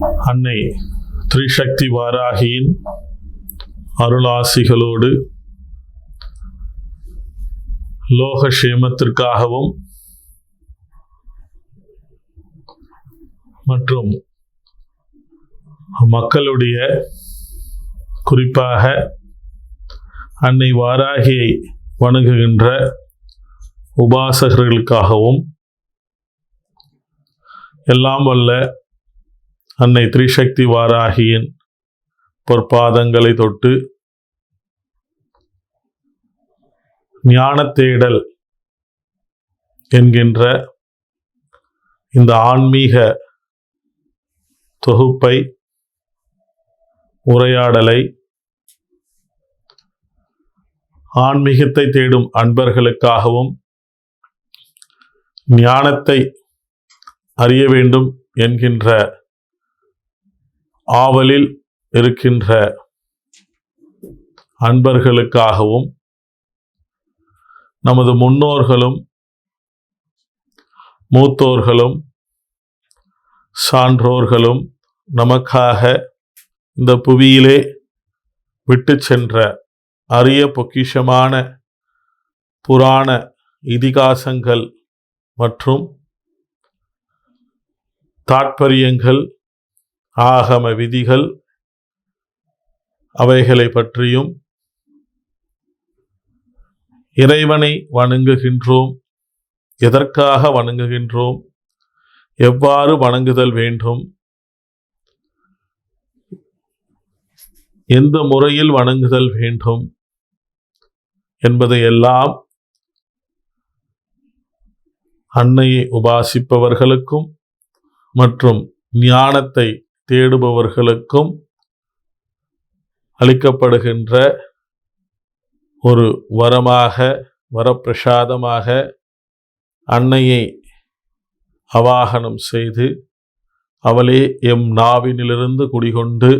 அன்னை திரிசக்தி வாராகியின் அருளாசிகளோடு லோக சேமத்திற்காகவும் மற்றும் மக்களுடைய குறிப்பாக அன்னை வாராகியை வணங்குகின்ற உபாசகர்களுக்காகவும் எல்லாம் வல்ல அன்னை திரிசக்தி வாராகியின் பொற்பாதங்களை தொட்டு ஞான தேடல் என்கின்ற இந்த ஆன்மீக தொகுப்பை, உரையாடலை ஆன்மீகத்தை தேடும் அன்பர்களுக்காகவும் ஞானத்தை அறிய வேண்டும் என்கின்ற ஆவலில் இருக்கின்ற அன்பர்களுக்காகவும் நமது முன்னோர்களும் மூத்தோர்களும் சான்றோர்களும் நமக்காக இந்த புவியிலே விட்டு சென்ற அரிய பொக்கிஷமான புராண இதிகாசங்கள் மற்றும் தாற்பயங்கள், ஆகம விதிகள், அவைகளை பற்றியும் இறைவனை வணங்குகின்றோம், எதற்காக வணங்குகின்றோம், எவ்வாறு வணங்குதல் வேண்டும், எந்த முறையில் வணங்குதல் வேண்டும் என்பதையெல்லாம் அன்னையை உபாசிப்பவர்களுக்கும் மற்றும் ஞானத்தை தேடுபவர்களுக்கும் அளிக்கப்படுகின்ற ஒரு வரமாக, வரப்பிரசாதமாக அன்னையை அவாகனம் செய்து அவளே எம் நாவினிலிருந்து குடிகொண்டு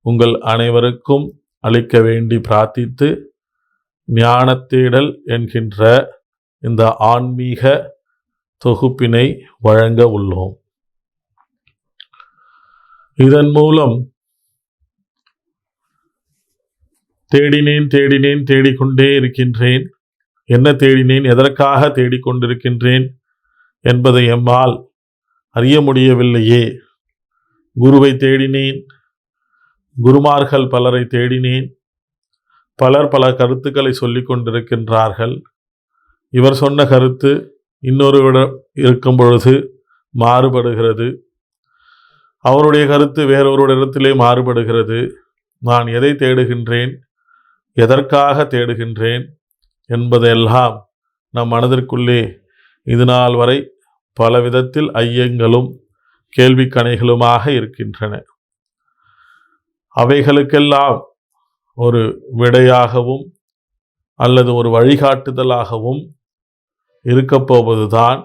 உங்கள் அனைவருக்கும் அளிக்க வேண்டி பிரார்த்தித்து ஞானத்தேடல் என்கின்ற இந்த ஆன்மீக தொகுப்பினை வழங்க உள்ளோம். இதன் மூலம் தேடினேன் தேடிக்கொண்டே இருக்கின்றேன், என்ன தேடினேன், எதற்காக தேடிக்கொண்டிருக்கின்றேன் என்பதை எம்மால் அறிய முடியவில்லையே. குருவை தேடினேன், குருமார்கள் பலரை தேடினேன், பலர் பல கருத்துக்களை சொல்லிக் கொண்டிருக்கின்றார்கள். இவர் சொன்ன கருத்து இன்னொருவிடம் இருக்கும் பொழுது மாறுபடுகிறது, அவருடைய கருத்து வேறொருவரிடத்திலே மாறுபடுகிறது. நான் எதை தேடுகின்றேன், எதற்காக தேடுகின்றேன் என்பதெல்லாம் நம் மனதிற்குள்ளே இதுநாள் வரை பல விதத்தில் ஐயங்களும் கேள்விக்கணைகளுமாக இருக்கின்றன. அவைகளுக்கெல்லாம் ஒரு விடையாகவும் அல்லது ஒரு வழிகாட்டுதலாகவும் இருக்கப்போவதுதான்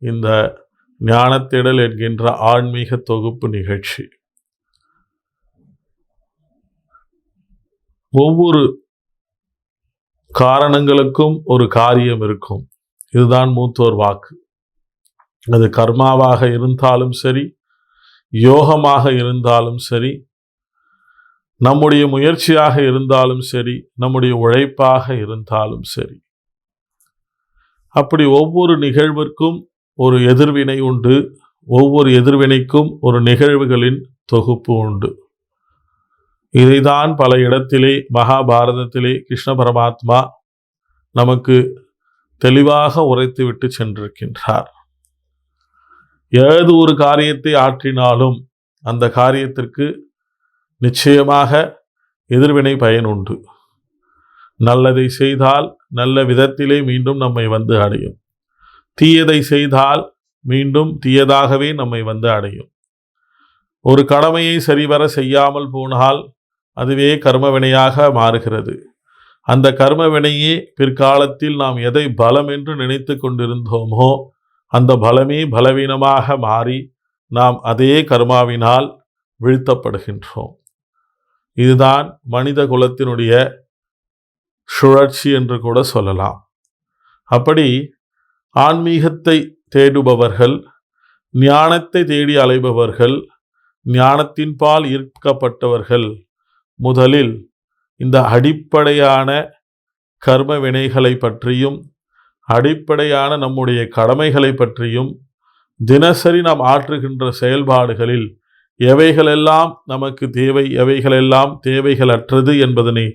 இந்த ஞானத்தேடல் என்கின்ற ஆன்மீக தொகுப்பு நிகழ்ச்சி. ஒவ்வொரு காரணங்களுக்கும் ஒரு காரியம் இருக்கும். இதுதான் மூத்தோர் வாக்கு. அது கர்மாவாக இருந்தாலும் சரி, யோகமாக இருந்தாலும் சரி, நம்முடைய முயற்சியாக இருந்தாலும் சரி, நம்முடைய உழைப்பாக இருந்தாலும் சரி, அப்படி ஒவ்வொரு நிகழ்விற்கும் ஒரு எதிர்வினை உண்டு. ஒவ்வொரு எதிர்வினைக்கும் ஒரு நிகழ்வுகளின் தொகுப்பு உண்டு. இதைதான் பல இடத்திலே மகாபாரதத்திலே கிருஷ்ண பரமாத்மா நமக்கு தெளிவாக உரைத்துவிட்டு சென்றிருக்கின்றார். ஏது ஒரு காரியத்தை ஆற்றினாலும் அந்த காரியத்திற்கு நிச்சயமாக எதிர்வினை பயன் உண்டு. நல்லதை செய்தால் நல்ல விதத்திலே மீண்டும் நம்மை வந்து அடையும். தீயதை செய்தால் மீண்டும் தீயதாகவே நம்மை வந்து அடையும். ஒரு கடமையை சரிவர செய்யாமல் போனால் அதுவே கர்மவினையாக மாறுகிறது. அந்த கர்மவினையே பிற்காலத்தில் நாம் எதை பலம் என்று நினைத்து கொண்டிருந்தோமோ அந்த பலமே பலவீனமாக மாறி நாம் அதே கர்மாவினால் வீழ்த்தப்படுகின்றோம். இதுதான் மனித குலத்தினுடைய சுழற்சி என்று கூட சொல்லலாம். அப்படி ஆன்மீகத்தை தேடுபவர்கள், ஞானத்தை தேடி அலைபவர்கள், ஞானத்தின் பால் ஈர்க்கப்பட்டவர்கள் முதலில் இந்த அடிப்படையான கர்ம வினைகளை பற்றியும் அடிப்படையான நம்முடைய கடமைகளை பற்றியும் தினசரி நாம் ஆற்றுகின்ற செயல்பாடுகளில் எவைகளெல்லாம் நமக்கு தேவை, எவைகளெல்லாம் தேவைகளற்றது என்பதனை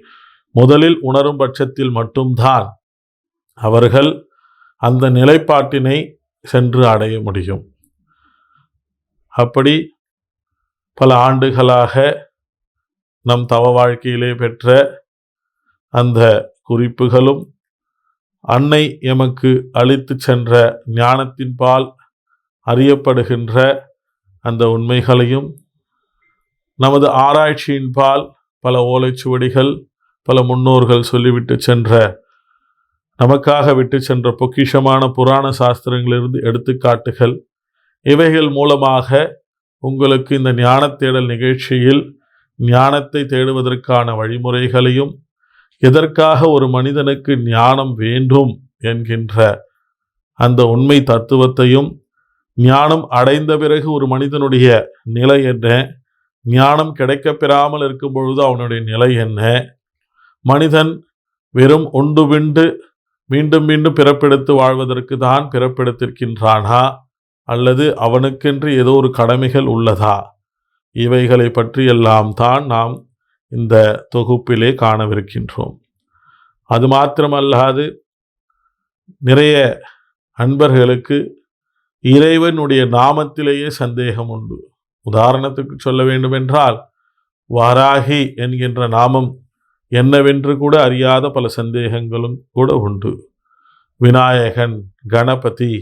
முதலில் உணரும் பட்சத்தில் மட்டும்தான் அவர்கள் அந்த நிலைப்பாட்டினை சென்று அடைய முடியும். அப்படி பல ஆண்டுகளாக நம் தவ வாழ்க்கையிலே பெற்ற அந்த குறிப்புகளும் அன்னை எமக்கு அளித்து சென்ற ஞானத்தின் பால் அறியப்படுகின்ற அந்த உண்மைகளையும் நமது ஆராய்ச்சியின் பால் பல ஓலைச்சுவடிகள், பல முன்னோர்கள் சொல்லிவிட்டு சென்ற, நமக்காக விட்டு சென்ற பொக்கிஷமான புராண சாஸ்திரங்களிலிருந்து எடுத்துக்காட்டுகள், இவைகள் மூலமாக உங்களுக்கு இந்த ஞான தேடல் நிகழ்ச்சியில் ஞானத்தை தேடுவதற்கான வழிமுறைகளையும், எதற்காக ஒரு மனிதனுக்கு ஞானம் வேண்டும் என்கின்ற அந்த உண்மை தத்துவத்தையும், ஞானம் அடைந்த பிறகு ஒரு மனிதனுடைய நிலை என்ன, ஞானம் கிடைக்கப்பெறாமல் இருக்கும் பொழுது அவனுடைய நிலை என்ன, மனிதன் வெறும் உண்டு விண்டு மீண்டும் மீண்டும் பிறப்பெடுத்து வாழ்வதற்கு தான் பிறப்பெடுத்திருக்கின்றானா, அல்லது அவனுக்கென்று ஏதோ ஒரு கடமைகள் உள்ளதா, இவைகளை பற்றியெல்லாம் தான் நாம் இந்த தொகுப்பிலே காணவிருக்கின்றோம். அது மாத்திரமல்லாது நிறைய அன்பர்களுக்கு இறைவனுடைய நாமத்திலேயே சந்தேகம் உண்டு. உதாரணத்துக்கு சொல்ல வேண்டுமென்றால், வாராகி என்கின்ற நாமம் என்னவென்று கூட அறியாத பல சந்தேகங்களும் கூட உண்டு. விநாயகன், கணபதி,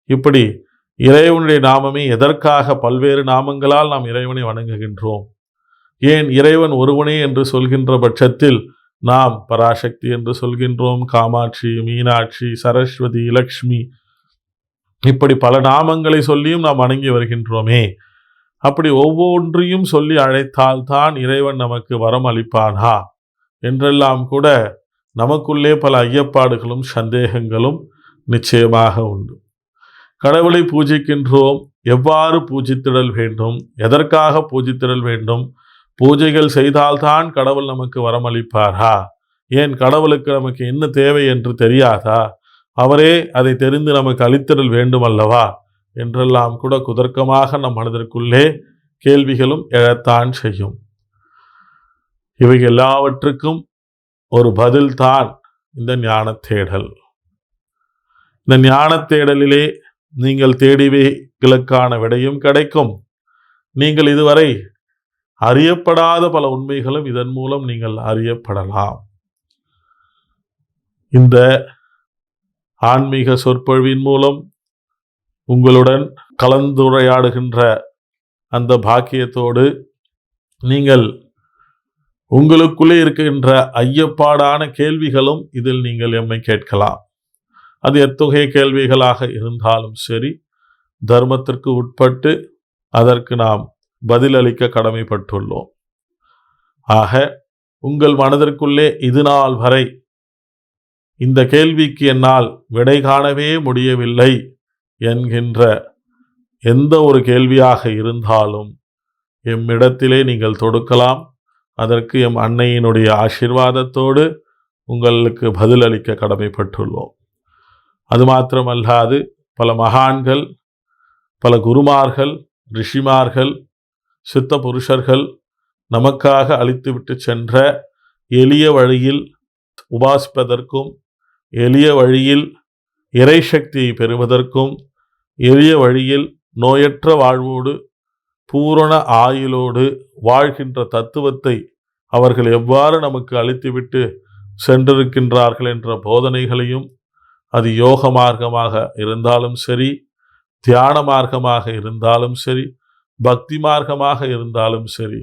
இப்படி இறைவனுடைய நாமமே எதற்காக பல்வேறு நாமங்களால் நாம் இறைவனை வணங்குகின்றோம்? ஏன் இறைவன் ஒருவனே என்று சொல்கின்ற பட்சத்தில் நாம் பராசக்தி என்று சொல்கின்றோம், காமாட்சி, மீனாட்சி, சரஸ்வதி, லக்ஷ்மி, இப்படி பல நாமங்களை சொல்லியும் நாம் வணங்கி வருகின்றோமே. அப்படி ஒவ்வொன்றையும் சொல்லி அழைத்தால் தான் இறைவன் நமக்கு வரம் அளிப்பானா என்றெல்லாம் கூட நமக்குள்ளே பல ஐயப்பாடுகளும் சந்தேகங்களும் நிச்சயமாக உண்டு. கடவுளை பூஜிக்கின்றோம், எவ்வாறு பூஜித்திடல் வேண்டும், எதற்காக பூஜித்திடல் வேண்டும், பூஜைகள் செய்தால்தான் கடவுள் நமக்கு வரமளிப்பாரா, ஏன் கடவுளுக்கு நமக்கு என்ன தேவை என்று தெரியாதா, அவரே அதை தெரிந்து நமக்கு அளித்திடல் வேண்டும் அல்லவா என்றெல்லாம் கூட குதர்க்கமாக நம் மனதிற்குள்ளே கேள்விகளும் எழத்தான் செய்யும். இவை எல்லாவற்றுக்கும் ஒரு பதில்தான் இந்த ஞான தேடல். இந்த ஞான தேடலிலே நீங்கள் தேடியவைகளுக்கான விடையும் கிடைக்கும். நீங்கள் இதுவரை அறியப்படாத பல உண்மைகளும் இதன் மூலம் நீங்கள் அறியப்படலாம். இந்த ஆன்மீக சொற்பொழிவின் மூலம் உங்களுடன் கலந்துரையாடுகின்ற அந்த பாக்கியத்தோடு நீங்கள் உங்களுக்குள்ளே இருக்கின்ற ஐயப்பாடான கேள்விகளும் இதில் நீங்கள் எம்மை கேட்கலாம். அது எத்தகைய கேள்விகளாக இருந்தாலும் சரி, தர்மத்திற்கு உட்பட்டு அதற்கு நாம் பதிலளிக்க கடமைப்பட்டுள்ளோம். ஆக உங்கள் மனதிற்குள்ளே இது நாள் வரை இந்த கேள்விக்கு என்னால் விடை காணவே முடியவில்லை என்கின்ற எந்த ஒரு கேள்வியாக இருந்தாலும் எம்மிடத்திலே நீங்கள் தொடுக்கலாம். அதற்கு எம் அன்னையினுடைய ஆசீர்வாதத்தோடு உங்களுக்கு பதிலளிக்க கடமைப்பட்டுள்ளோம். அது மாத்திரமல்லாது பல மகான்கள், பல குருமார்கள், ரிஷிமார்கள், சித்த புருஷர்கள் நமக்காக அளித்துவிட்டு சென்ற எளிய வழியில் உபாசிப்பதற்கும், எளிய வழியில் இறை சக்தியை பெறுவதற்கும், எளிய வழியில் நோயற்ற வாழ்வோடு பூரண ஆயுளோடு வாழ்கின்ற தத்துவத்தை அவர்கள் எவ்வாறு நமக்கு அளித்துவிட்டு சென்றிருக்கின்றார்கள் என்ற போதனைகளையும், அது யோக மார்க்கமாக இருந்தாலும் சரி, தியான மார்க்கமாக இருந்தாலும் சரி, பக்தி மார்க்கமாக இருந்தாலும் சரி,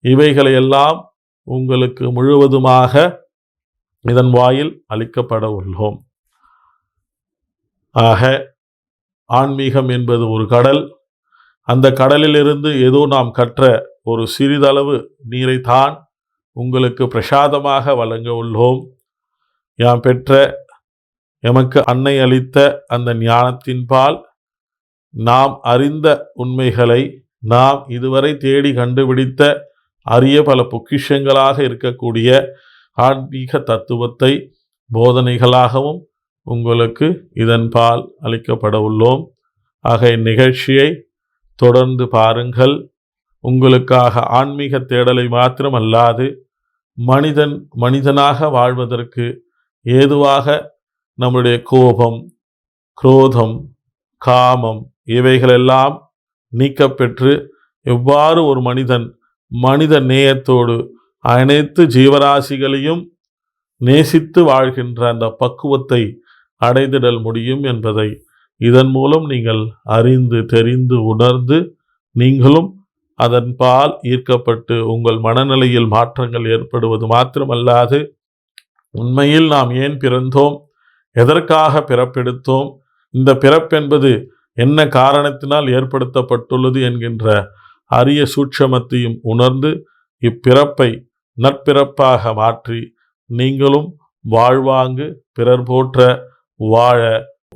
இவைகளையெல்லாம் உங்களுக்கு முழுவதுமாக இதன் வாயில் அளிக்கப்பட உள்ளோம். ஆக ஆன்மீகம் என்பது ஒரு கடல். அந்த கடலிலிருந்து ஏதோ நாம் கற்ற ஒரு சிறிதளவு நீரைத்தான் உங்களுக்கு பிரசாதமாக வழங்க உள்ளோம். யாம் பெற்ற, எமக்கு அன்னை அளித்த அந்த ஞானத்தின் பால் நாம் அறிந்த உண்மைகளை நாம் இதுவரை தேடி கண்டுபிடித்த அரிய பல பொக்கிஷங்களாக இருக்கக்கூடிய ஆன்மீக தத்துவத்தை போதனைகளாகவும் உங்களுக்கு இதன்பால் அளிக்கப்பட உள்ளோம். ஆக இந்நிகழ்ச்சியை தொடர்ந்து பாருங்கள். உங்களுக்காக ஆன்மீக தேடலை மாத்திரமல்லாது மனிதனாக வாழ்வதற்கு ஏதுவாக நம்முடைய கோபம், குரோதம், காமம் இவைகளெல்லாம் நீக்கப்பெற்று எவ்வாறு ஒரு மனித நேயத்தோடு அனைத்து ஜீவராசிகளையும் நேசித்து வாழ்கின்ற அந்த பக்குவத்தை அடைந்திடல் முடியும் என்பதை இதன் மூலம் நீங்கள் அறிந்து தெரிந்து உணர்ந்து நீங்களும் அதன்பால் ஈர்க்கப்பட்டு உங்கள் மனநிலையில் மாற்றங்கள் ஏற்படுவது மாத்திரமல்லாது உண்மையில் நாம் ஏன் பிறந்தோம், எதற்காக பிறப்பெடுத்தோம், இந்த பிறப்பென்பது என்ன காரணத்தினால் ஏற்படுத்தப்பட்டுள்ளது என்கின்ற அரிய சூட்சமத்தையும் உணர்ந்து இப்பிறப்பை நற்பிறப்பாக மாற்றி நீங்களும் வாழ்வாங்கு பிறர் போற்ற வாழ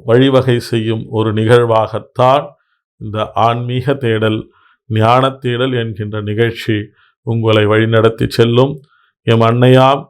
வழிவகை செய்யும் ஒரு நிகழ்வாகத்தான் இந்த ஆன்மீக தேடல், ஞான தேடல் என்கின்ற நிகழ்ச்சி உங்களை வழிநடத்தி செல்லும். எம் அன்னையாம்